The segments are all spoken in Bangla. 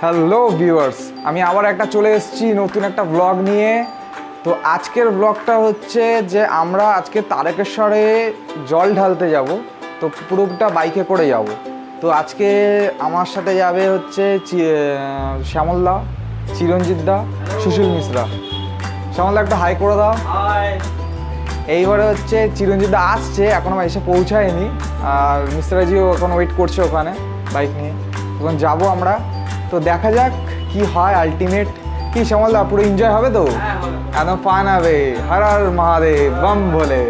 হ্যালো ভিউয়ার্স, আমি আবার একটা চলে এসেছি নতুন একটা ব্লগ নিয়ে। তো আজকের ব্লগটা হচ্ছে যে আমরা আজকে তারকেশ্বরে জল ঢালতে যাব। তো পুরোটা বাইকে করে যাব। তো আজকে আমার সাথে যাবে হচ্ছে শ্যামলদা, চিরঞ্জিতদা, সুশীল মিশ্রা। শ্যামলদা একটা হাই করে দাও। এইবারে হচ্ছে চিরঞ্জিতদা আসছে, এখন আমার এসে পৌঁছায়নি, আর মিশ্রাজিও এখন ওয়েট করছে ওখানে বাইক নিয়ে। তখন যাবো আমরা। তো দেখা যাক কি হয় আলটিমেট। কি শ্যামলদা, পুরো এনজয় হবে তো? একদম ফান হবে। হর হর মহাদেব বম বলে।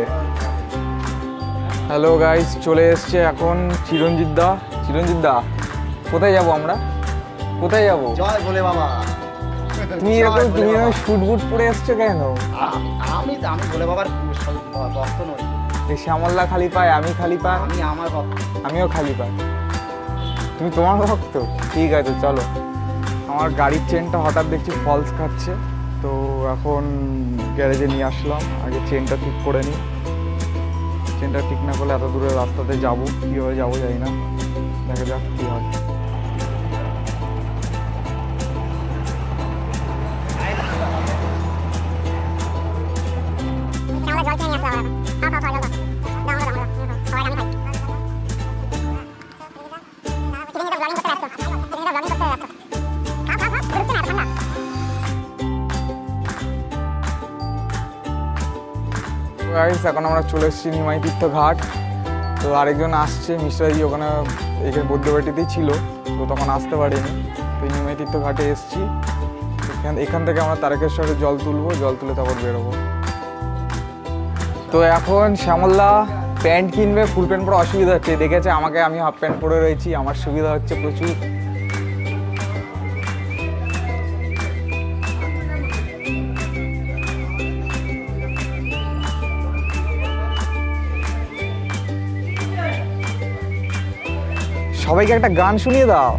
হ্যালো গাইস, চলে এসছে এখন চিরঞ্জিতদা। চিরঞ্জিতদা, কোথায় যাব আমরা? কোথায় যাব? জয় বলে বাবা। তুমি এরকম শুট বুট পরে এসছো কেন? আমি বলে বাবার ভক্ত নই। শ্যামলদা খালি পায়, আমি খালি পাই। আমি আমার ভক্ত। আমিও খালি পাই। তুমি তোমার ভক্ত? ঠিক আছে চলো। আমার গাড়ির চেনটা হঠাৎ দেখছি ফলস খাচ্ছে, তো এখন গ্যারেজে নিয়ে আসলাম। আগে চেনটা ঠিক করে নিই। চেনটা ঠিক না করলে এত দূরের রাস্তাতে যাবো, কীভাবে যাবো জানি না। দেখা যাক কী হয়। গাইস, এখন আমরা চলে এসেছি নিমাই তীর্থ ঘাট। তো আরেকজন আসছে, মিশ্রাজি ওখানে এখানে বৌদ্ধবাটিতেই ছিল, তো তখন আসতে পারিনি। তো নিমাই তীর্থ ঘাটে এসেছি। এখান থেকে আমরা তারকেশ্বরে জল তুলবো, জল তুলে তারপর বেরোবো। তো এখন শ্যামলদা প্যান্ট কিনবে, ফুল প্যান্ট পরে অসুবিধা হচ্ছে। দেখেছে আমাকে, আমি হাফ প্যান্ট পরে রয়েছি, আমার সুবিধা হচ্ছে প্রচুর। সবাইকে একটা গান শুনিয়ে দাও।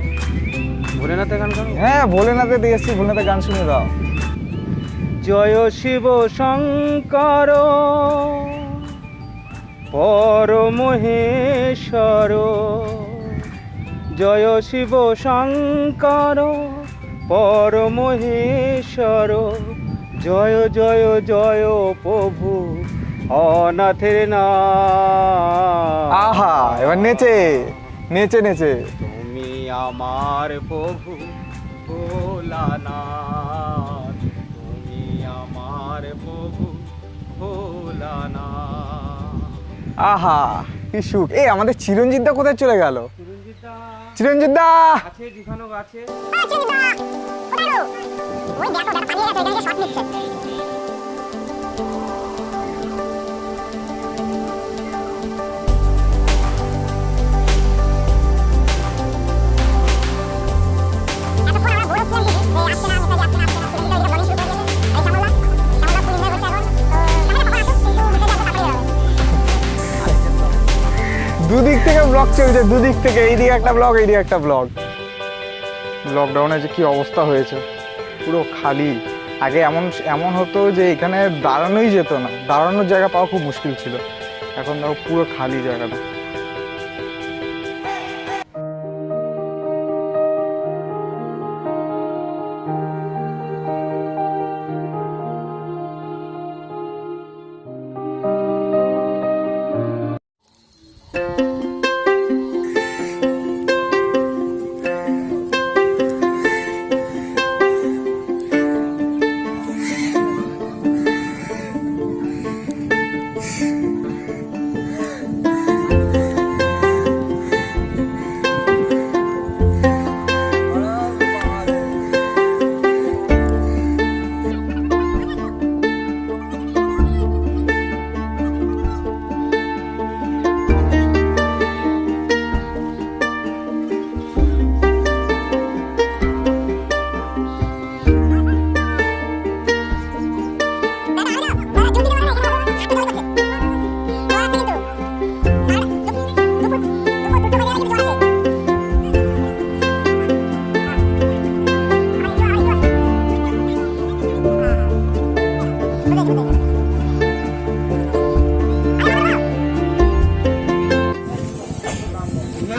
ভোলেনাথের গান গান। হ্যাঁ, ভোলেনাথে দিয়ে এসছি, ভোলেনাথের গান শুনিয়ে দাও। জয় শিব শঙ্কর পরমহেশ্বর, জয় শিব শঙ্কর পরমহেশ্বর, জয় জয় জয় প্রভু অনাথের নাম। আহা, এবার নেচে নেচে নেচে। তুমি আমার প্রভু ভোলানাথ, তুমি আমার প্রভু ভোলানাথ। আহা, কি সুখ। এই আমাদের চিরঞ্জিতদা কোথায় চলে গেল? চিরঞ্জিতদা আছে যেখানে আছে। দুদিক থেকে ব্লগ চলছে, দুদিক থেকে। এইদিকে একটা ব্লগ, এইদিকে একটা ব্লগ। লকডাউনে যে কি অবস্থা হয়েছে, পুরো খালি। আগে এমন হতো যে এখানে দাঁড়ানোই যেত না, দাঁড়ানোর জায়গা পাওয়া খুব মুশকিল ছিল। এখন দেখো পুরো খালি জায়গাটা।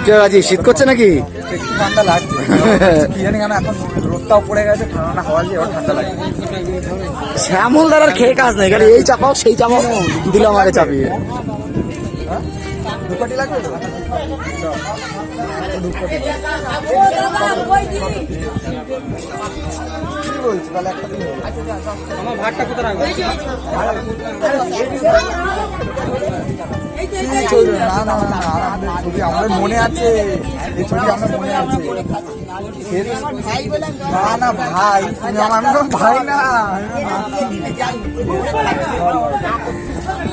কে রাজি, শীত করছে নাকি? একটু ঠান্ডা লাগছে কি জানি কেন এখন রোদটাও পড়ে গেছে, ঠান্ডা হাওয়া দিয়ে আবার ঠান্ডা লাগে। শ্যামল দাদার খেয়ে কাজ নেই, কারণ এই চাপাও সেই চাপাও দিল আমাকে চাপিয়ে। দুপাটি লাগবে তো? কি বলছি তাহলে একটা দিন আমার ভাতটা কোথায় রাখবো? না না না না, ছবি আমাদের মনে আছে, এই ছবি আমার মনে আছে। না না ভাই, তুমি আমার ভাই না,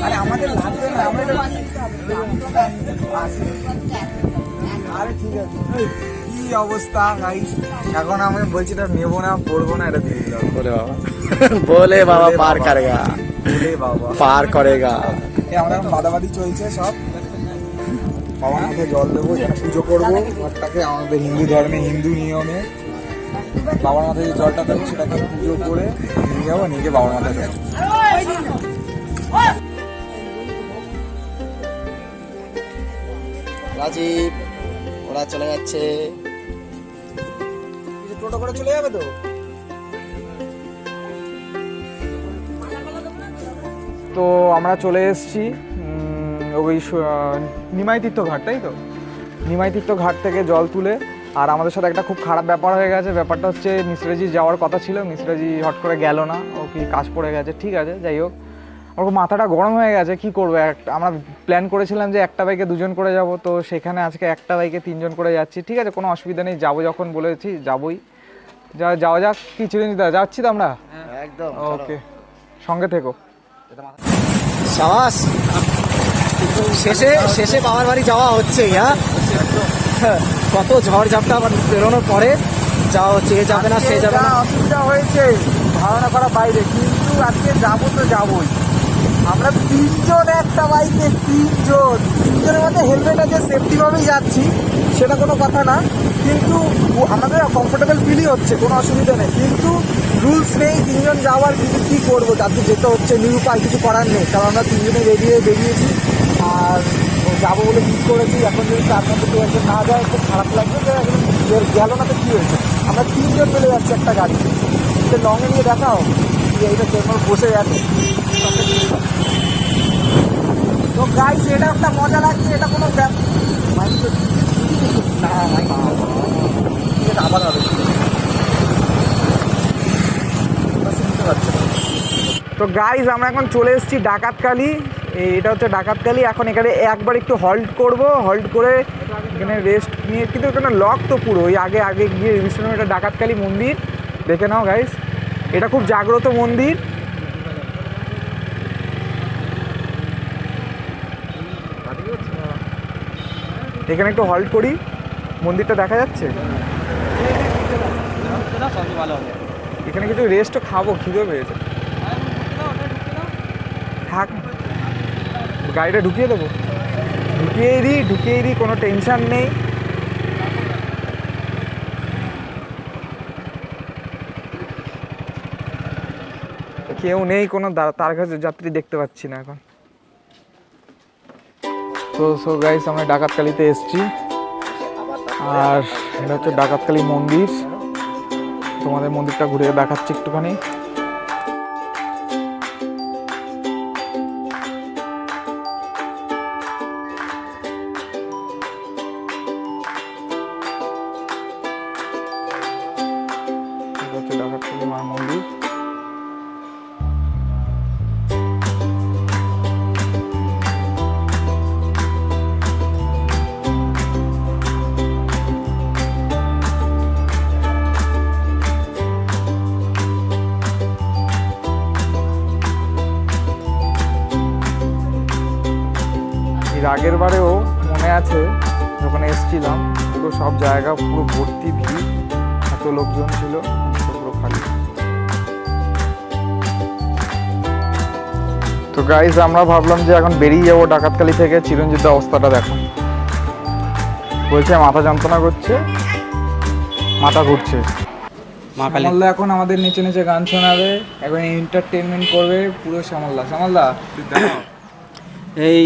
আরে আমাদের লাগবে না, আমাদের আরে ঠিক আছে। কি অবস্থা গাইস, এখন আমি বলছি এটা নেবো না, পড়বো না, এটা দিয়ে দিলাম। বলে বাবা পার করেগা, বলে বাবা পার করেগা। আমাদের এখন বাদাবাদি চলছে সব। বাবার মাথায় জল দেবো, যেন পুজো করবো ঘরটাকে, আমাদের হিন্দু ধর্মে হিন্দু নিয়মে বাবার মাথায় যে জলটা দেবো সেটাকে পুজো করে নিয়ে যাবো, নিয়ে গিয়ে বাবার মাথায় দেবো। রাজীব ওরা চলে যাচ্ছে, টোটো করে চলে যাবে তো? তো আমরা চলে এসেছি ওই নিমাই তীর্থ ঘাট, তাই তো? নিমাই তীর্থ ঘাট থেকে জল তুলে। আর আমাদের সাথে একটা খুব খারাপ ব্যাপার হয়ে গেছে। ব্যাপারটা হচ্ছে মিশ্রাজি যাওয়ার কথা ছিল, মিশ্রাজি হট করে গেল না, ও কি কাজ পড়ে গেছে। ঠিক আছে, যাই হোক, ওর মাথাটা গরম হয়ে গেছে। কি করবো, আমরা প্ল্যান করেছিলাম যে একটা বাইকে 2 জন করে যাব, তো সেখানে আজকে একটা বাইকে 3 জন করে যাচ্ছি। ঠিক আছে, কোনো অসুবিধা নেই, যাবো যখন বলেছি যাবোই। যাওয়া যাক। কি চিরঞ্জিত দা, যাচ্ছি তো আমরা? একদম ওকে, সঙ্গে থেকো। সাবাস, শেষে শেষে বাবার বাড়ি যাওয়া হচ্ছে। হ্যাঁ, কত ঝড় ঝাপটা আবার বেরোনোর পরে যাওয়া হচ্ছে, এ যাবে না সে যাবে না। অসুবিধা হয়েছে ধারণা করা বাইরে, কিন্তু আজকে যাবো তো যাবোই। আমরা 3 জন একটা বাইকে, 3 জনের মধ্যে হেলমেট আছে, সেফটিভাবেই যাচ্ছি, সেটা কোনো কথা না। কিন্তু আমাদের কমফোর্টেবল ফিলই হচ্ছে, কোনো অসুবিধা নেই। কিন্তু রুলস নেই 3 জন যাওয়ার, কিন্তু কী করবো, যাতে যেতে হচ্ছে, নিরুপায়, কিছু করার নেই। কারণ আমরা 3 জনে বেরিয়েছি আর যাবো বলে ঠিক করেছি। এখন যদি তার মধ্যে কেউ একজন না যায় খুব খারাপ লাগবে, যে গেল না তো কী হয়েছে। আমরা 3 জন চলে যাচ্ছি একটা গাড়িতে, সে লংয়ে নিয়ে দেখাও এইটা কেমন বসে গেছে। তো গাইস, এটা একটা মজা লাগছে, এটা কোনো আবার হবে। তো গাইস, আমরা এখন চলে এসেছি ডাকাতকালী। এটা হচ্ছে ডাকাতকালী। এখন এখানে একবার একটু হল্ট করব, হল্ট করে এখানে রেস্ট নিয়ে, কিন্তু এখানে লক তো পুরো। ওই আগে গিয়ে রিভিশন, এটা ডাকাতকালী মন্দির, দেখে নাও গাইস, এটা খুব জাগ্রত মন্দির। এখানে একটু হল্ট করি, মন্দিরটা দেখা যাচ্ছে। এখানে কিছু রেস্টও খাবো, খিদে পেয়েছে। থাক, গাড়িটা ঢুকিয়ে দেবো, ঢুকিয়ে দিই, কোনো টেনশন নেই। কেউ নেই কোনো, তার কাছে যাত্রী দেখতে পাচ্ছি না এখন। তো গাইস, আমরা ডাকাতকালীতে এসেছি, আর এটা হচ্ছে ডাকাতকালী মন্দির। তোমাদের মন্দিরটা ঘুরে দেখাচ্ছি একটুখানি। ডাকাতকালী মার মন্দির। এর আগের বারেও মনে আছে যখন এসেছিলাম, পুরো সব জায়গা পুরো ভর্তি ভিড়, এত লোকজন ছিল, পুরো খালি। তো গাইজ, আমরা ভাবলাম যে এখন বেরিয়ে যাবো ডাকাতকালী থেকে। চিরঞ্জিত অবস্থাটা দেখো, বলছে মাথা যন্ত্রণা করছে, মাথা ঘুরছে। শ্যামলদা এখন আমাদের নিচে নিচে গান শোনাবে, এখন এন্টারটেনমেন্ট করবে পুরো শ্যামলদা। শ্যামলদা, এই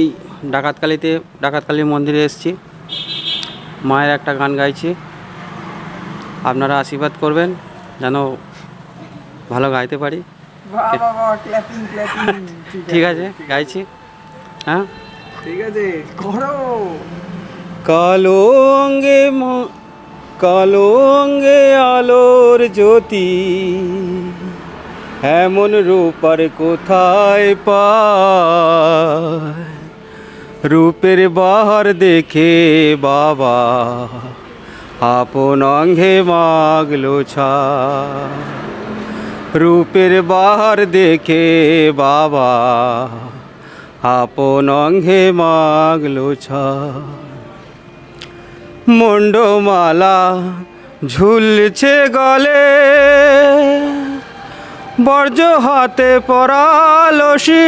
ডাকাতকালী মন্দিরে এসেছি, মায়ের একটা গান গাইছি, আপনারা আশীর্বাদ করবেন যেন ভালো গাইতে পারি। বাহ বাহ বাহ, ক্ল্যাপিং ক্ল্যাপিং। ঠিক আছে, গাইছি। হ্যাঁ, ঠিক আছে, করো। কালো অঙ্গে আলোর জ্যোতি, এমন রূপার কোথায় পায়, রূপের বাহার দেখে বাবা আপন অঙ্গে মাগলো ছায়, রূপের বাহার দেখে বাবা আপন অঙ্গে মাগলো ছায়। মুন্ডমালা ঝুলছে গলে, বর্জ্য হাতে পরালসি,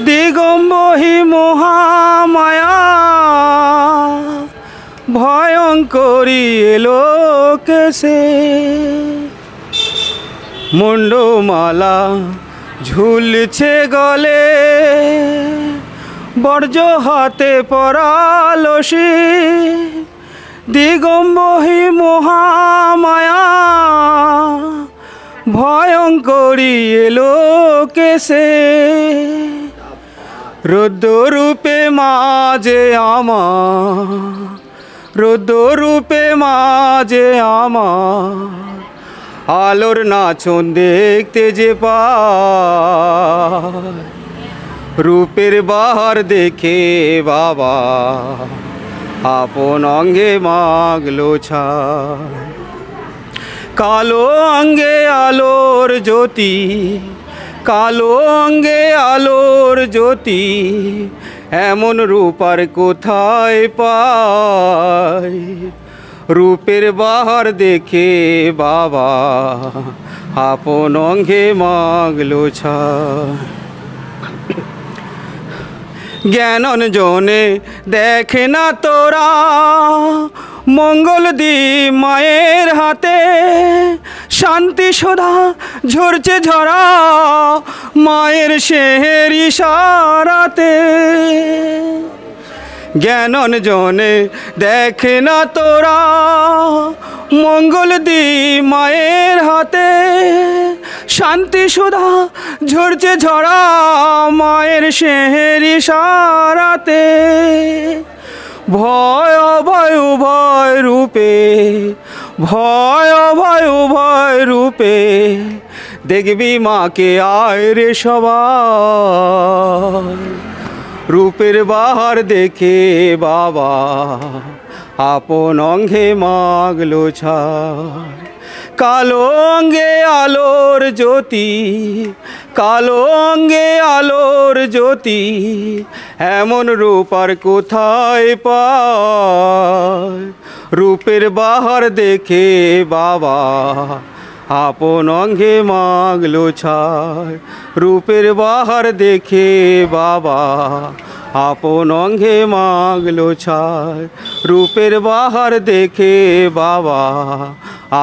দিগম্বহী মহামায়া ভয়ঙ্করী এলো কেসে। মুন্ডমালা ঝুলছে গলে, বর্জ্য হাতে পরালসি, দিগম্বহী মহামায়া ভয়ঙ্করী এলো কেসে। রুদ্ররূপে মাঝে আমার, রুদ্ররূপে মাঝে আমার, আলোর নাচন দেখতে যে পায়, রূপের বাহার দেখে বাবা আপন অঙ্গে মাগলো ছায়। কালো অঙ্গে আলোর জ্যোতি, কালো অঙ্গে আলোর জ্যোতি, এমন রূপার কোথায় পায়, রূপের বাহার দেখে বাবা আপন অঙ্গে মাগলো ছায়। জ্ঞান অঞ্জনে দেখে না তোরা, মঙ্গল দ্বীপ মায়ের হাতে, শান্তি সদা ঝরছে ঝরা মায়ের শেহের ইশারাতে। জ্ঞান অঞ্জনে দেখে না তোরা, মঙ্গল দ্বীপ মায়ের হাতে, শান্তি সুধা ঝরছে ঝরা মায়ের শেহের ইশারাতে। ভয় অভয় উভয় রূপে, ভয় অভয় উভয় রূপে, দেখবি মাকে আয় রে সবাই, রূপের বাহার দেখে বাবা আপন অঙ্গে মাগলো ছায়। কালো অঙ্গে আলোর জ্যোতি, কালো অঙ্গে আলোর জ্যোতি, এমন রূপার কোথায় পায়, রূপের বাহার দেখে বাবা আপন অঙ্গে মাগলো ছায়, রূপের বাহার দেখে বাবা আপন অঙ্গে মাগলো ছায়, রূপের বাহার দেখে বাবা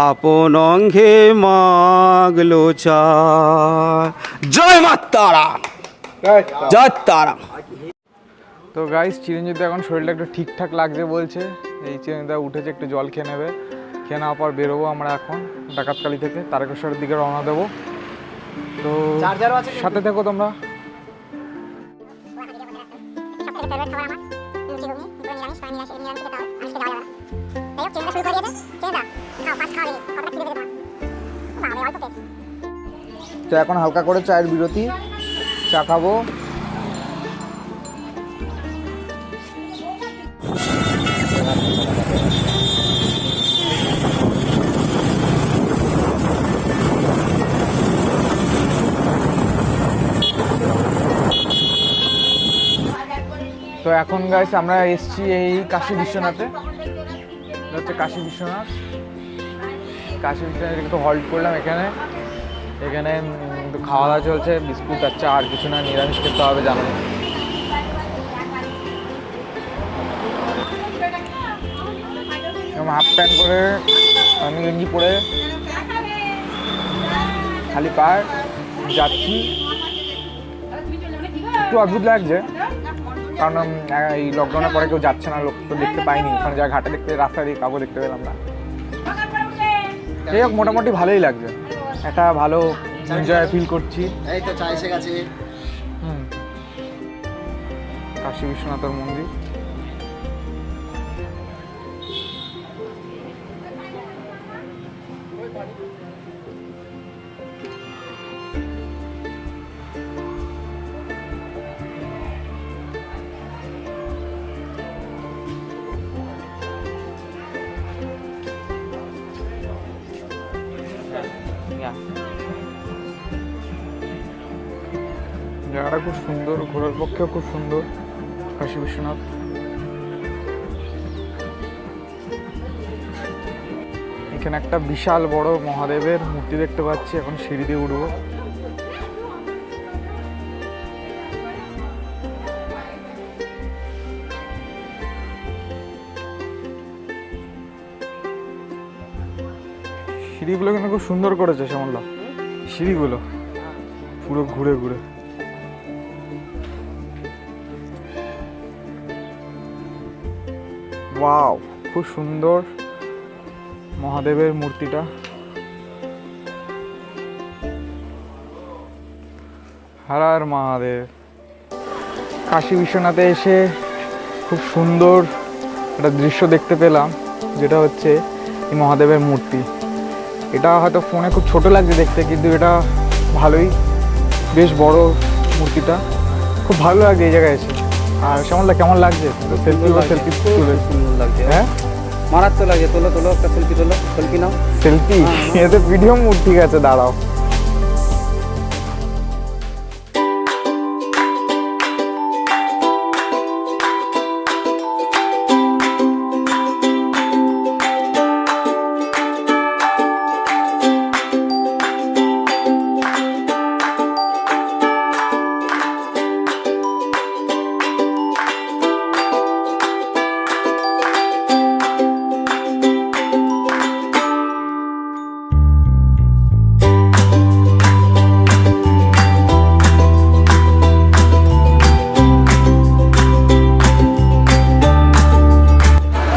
আপন অঙ্গে মাগলো ছায়। জয় মা তারা, জয় তারা। তো গাইস, চিরঞ্জিত এখন শরীরটা একটু ঠিকঠাক লাগছে বলছে। এই চিরঞ্জিত উঠেছে, একটু জল খেয়ে নেবে, খেয়ে নেওয়ার পর বেরোবো আমরা এখন ডাকাতকালী থেকে তারকেশ্বরের দিকে রওনা দেবো। তো সাথে থেকো তোমরা। তো এখন হালকা করে চায়ের বিরতি, চা খাবো। তো এখন গাইস আমরা এসছি এই কাশী বিশ্বনাথে, এটা হচ্ছে কাশী বিশ্বনাথ। কাশী বিশ্বনাথে একটু হল্ট করলাম এখানে। এখানে খাওয়া দাওয়া চলছে, বিস্কুট আর চা, আর কিছু না, নিরামিষ খেতে হবে জানো। হাফ প্যান্ট পরে, আমি গেঞ্জি পরে খালি পায়ে যাচ্ছি। একটু অদ্ভুত লাগছে, কারণ এই লকডাউনের পরে কেউ যাচ্ছে না, লোক তো দেখতে পাইনি। ওখানে যা ঘাটে দেখতে, রাস্তা দিয়ে কাউকে দেখতে পেলাম না। যাই হোক মোটামুটি ভালোই লাগছে, একটা ভালো এনজয় ফিল করছি। এই তো চা এসে গেছে। কাশী বিশ্বনাথের মন্দির। জায়গাটা খুব সুন্দর, ঘোরার পক্ষেও খুব সুন্দর কাশী বিশ্বনাথ। এখানে একটা বিশাল বড় মহাদেবের মূর্তি দেখতে পাচ্ছি, এখন সিঁড়ি দিয়ে উঠবো। সিঁড়িগুলো কিন্তু খুব সুন্দর করেছে শ্যামলদা, সিঁড়িগুলো পুরো ঘুরে ঘুরে। ওয়াও, খুব সুন্দর মহাদেবের মূর্তিটা। হর হর মহাদেব। কাশী বিশ্বনাথে এসে খুব সুন্দর একটা দৃশ্য দেখতে পেলাম, যেটা হচ্ছে এই মহাদেবের মূর্তি। এটা হয়তো ফোনে খুব ছোট লাগছে দেখতে, কিন্তু এটা ভালোই, বেশ বড় মূর্তিটা, খুব ভালো লাগছে এই জায়গায় এসে। আর শ্যামলদা কেমন লাগছে? সেলফি তুলে সুন্দর লাগছে, হ্যাঁ মারাত্মক লাগছে। তোলো তোলো, একটা সেলফি তোলো, সেলফি নাও। সেলফি? এতে ভিডিও মুড, ঠিক আছে দাঁড়াও।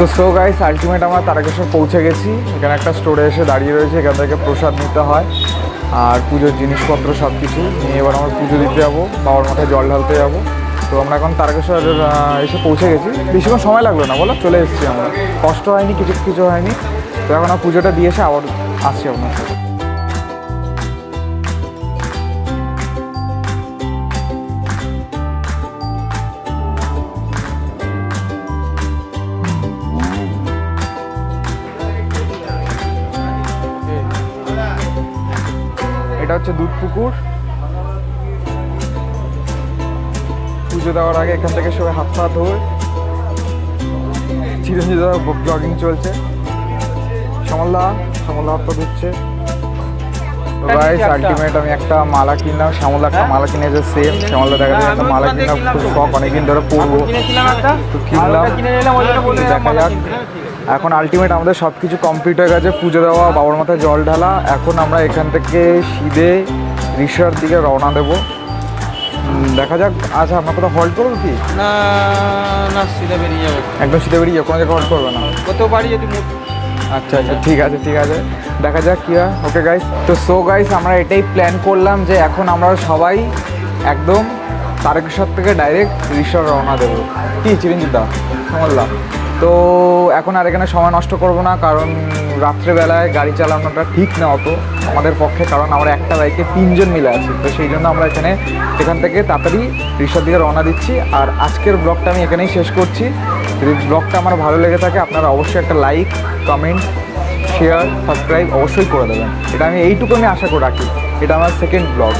তো সো গাইস, আলটিমেট আমরা তারকেশ্বর পৌঁছে গেছি। এখানে একটা স্টোরে এসে দাঁড়িয়ে রয়েছে, এখান থেকে প্রসাদ নিতে হয় আর পুজোর জিনিসপত্র সব কিছু নিয়ে এবার আমরা পুজো দিতে যাবো, বাবার মাথায় জল ঢালতে যাবো। তো আমরা এখন তারকেশ্বর এসে পৌঁছে গেছি, বেশিক্ষণ সময় লাগলো না বলো, চলে এসেছি আমরা, কষ্ট হয়নি, কিছু হয়নি। তো এখন আমরা পুজোটা দিয়ে এসে আবার আসছি আপনার সাথে। এটা হচ্ছে দুধ পুকুর। পুজো দেওয়ার আগে এখান থেকে সবাই হাত পা ধোয়। চিরঞ্জিত ব্লগিং চলছে, শ্যামলদা হাত পা ধুচ্ছে। তো গাইস, আলটিমেট আমি একটা মালা কিনলাম, শ্যামলদা একটা মালা কিনেছে সেম। শ্যামলদা দেখা যায় একটা মালা কিনলাম, খুব শখ, অনেকদিন ধরে পরবো, তো কিনলাম। দেখা যাক। এখন আলটিমেট আমাদের সব কিছু কমপ্লিট হয়ে গেছে, পুজো দেওয়া, বাবার মাথায় জল ঢালা। এখন আমরা এখান থেকে সিধে রিসার দিকে রওনা দেবো। দেখা যাক। আচ্ছা, আপনার কোথাও হল্ট করবো কি? না না, সিধা বেরিয়ে যাবো, একদম সিধে বেরিয়ে যাবো, কোনো জায়গায় হল্ট করবে না? কত বাড়ি যদি আচ্ছা আচ্ছা, ঠিক আছে ঠিক আছে, দেখা যাক কী হয়। ওকে গাইস, তো সো গাইস, আমরা এটাই প্ল্যান করলাম যে এখন আমরা সবাই একদম তারকেশ্বর থেকে ডাইরেক্ট রিসার রওনা দেবো। কি চিরঞ্জিত দা, শ্যামলদা? তো এখন আর এখানে সময় নষ্ট করব না, কারণ রাত্রেবেলায় গাড়ি চালানোটা ঠিক না অত আমাদের পক্ষে, কারণ আমরা একটা বাইকে 3 জন মিলে আছি। তো সেই জন্য আমরা এখান থেকে তাড়াতাড়ি রিসার দিকে রওনা দিচ্ছি। আর আজকের ব্লগটা আমি এখানেই শেষ করছি। যদি ব্লগটা আমার ভালো লেগে থাকে, আপনারা অবশ্যই একটা লাইক, কমেন্ট, শেয়ার, সাবস্ক্রাইব অবশ্যই করে দেবেন। এটা আমি এইটুকু আশা করে রাখি। এটা আমার সেকেন্ড ব্লগ।